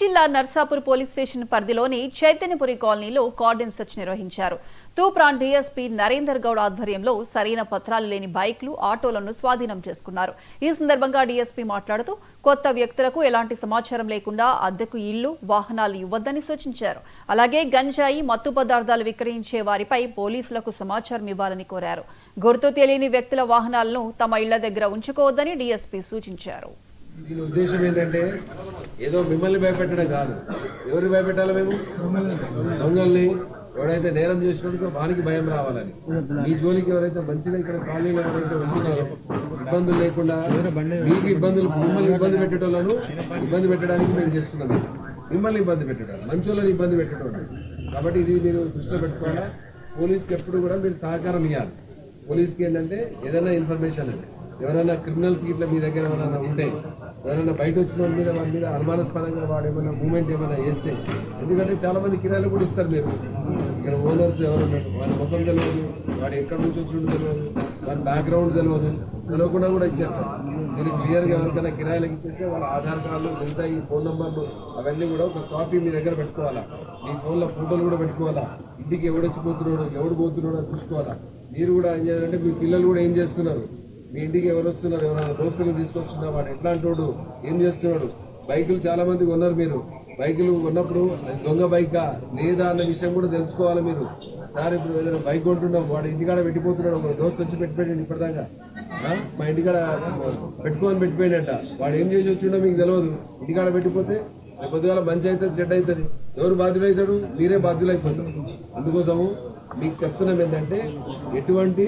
జిల్లా Narsapur police station పరిధిలోని చైతన్యపురి కాలనీలో కార్డన్ సెర్చ్ నిర్వహించారు. తూప్రాన్ డీఎస్పీ నరేందర్ గౌడ్ ఆధ్వర్యంలో సరైన పత్రాలు లేని బైక్లు, ఆటోలను స్వాధీనం చేసుకున్నారు. ఈ సందర్భంగా డీఎస్పీ మాట్లాడుతూ కొత్త వ్యక్తులకు ఎలాంటి సమాచారం లేకుండా అద్దెకు ఇళ్లు, వాహనాలు ఇవ్వొద్దని సూచించారు. అలాగే గంజాయి, మత్తు పదార్థాలు విక్రయించే వారిపై పోలీసులకు సమాచారం ఇవ్వాలని కోరారు. గుర్తు తెలియని వ్యక్తుల వాహనాలను తమ ఇళ్ల దగ్గర ఉంచుకోవద్దని డీఎస్పీ సూచించారు. దీని ఉద్దేశం ఏంటంటే ఏదో మిమ్మల్ని భయపెట్టడం కాదు. ఎవరు భయపెట్టాలి? మేము దొంగల్ని, ఎవరైతే నేరం చేసినట్టు వానికి భయం రావాలని. మీ జోలికి ఎవరైతే మంచిగా ఇక్కడ కాలనీలో ఎవరైతే ఉంటున్నారో ఇబ్బందులు లేకుండా మీకు ఇబ్బందులు, మిమ్మల్ని ఇబ్బంది పెట్టేటోళ్ళను ఇబ్బంది పెట్టడానికి మేము చేస్తున్నాం. మిమ్మల్ని ఇబ్బంది పెట్టడం, మంచోళ్ళని ఇబ్బంది పెట్టడం. కాబట్టి ఇది మీరు దృష్టిలో పెట్టుకోవాలా. పోలీస్కి ఎప్పుడు కూడా మీరు సహకారం ఇవ్వాలి. పోలీస్కి ఏంటంటే ఏదైనా ఇన్ఫర్మేషన్ అంటే ఎవరైనా క్రిమినల్స్ ఇట్లా మీ దగ్గర ఎవరైనా ఉంటే, ఎవరైనా బయట వచ్చిన వాళ్ళ మీద అనుమానాస్పదంగా వాడు ఏమైనా మూమెంట్ ఏమైనా చేస్తే, ఎందుకంటే చాలా మంది కిరాయిలు కూడా ఇస్తారు. మీరు ఇక్కడ ఓనర్స్ ఎవరున్నారు, వాడి ముఖం తెలియదు, వాడు ఎక్కడి నుంచి వచ్చినట్టు తెలియదు, వాడి బ్యాక్గ్రౌండ్ తెలియకుండా కూడా ఇచ్చేస్తారు. మీరు క్లియర్గా ఎవరికైనా కిరాయిలకు ఇచ్చేస్తే వాళ్ళ ఆధార్ కార్డులు, మిగతా ఈ ఫోన్ నెంబర్లు అవన్నీ కూడా ఒక కాపీ మీ దగ్గర పెట్టుకోవాలా. మీ ఫోన్లో ఫోటోలు కూడా పెట్టుకోవాలా. ఇంటికి ఎవడొచ్చిపోతున్నాడు, ఎవడు పోతున్నాడో చూసుకోవాలా. మీరు కూడా ఏం చేయాలంటే మీ పిల్లలు కూడా ఏం చేస్తున్నారు, మీ ఇంటికి ఎవరు వస్తున్నారు, ఎవరైనా దోస్తులు తీసుకొస్తున్నారు, వాడు ఎట్లాంటి వాడు, ఏం చేస్తున్నాడు. బైకులు చాలా మంది కొన్నారు. మీరు బైకులు కొన్నప్పుడు దొంగ బైకా లేదా అన్న విషయం కూడా తెలుసుకోవాలి మీరు. సార్ ఇప్పుడు ఏదైనా బైక్ కొంటున్నాం, వాడు ఇంటికాడ పెట్టిపోతున్నాడు, ఒక దోస్తు వచ్చి పెట్టిపోయాడు ఇప్పటిదాకా, మా ఇంటికాడ పెట్టిపోయాడంట. వాడు ఏం చేసి వచ్చిండో మీకు తెలియదు. ఇంటికాడ పెట్టిపోతే పొద్దుగాల మంచి అవుతుంది, చెడ్డ అవుతుంది. ఎవరు బాధ్యులవుతాడు? మీరే బాధ్యులు అయిపోతారు. అందుకోసము మీకు చెప్తున్నాం ఏంటంటే ఎటువంటి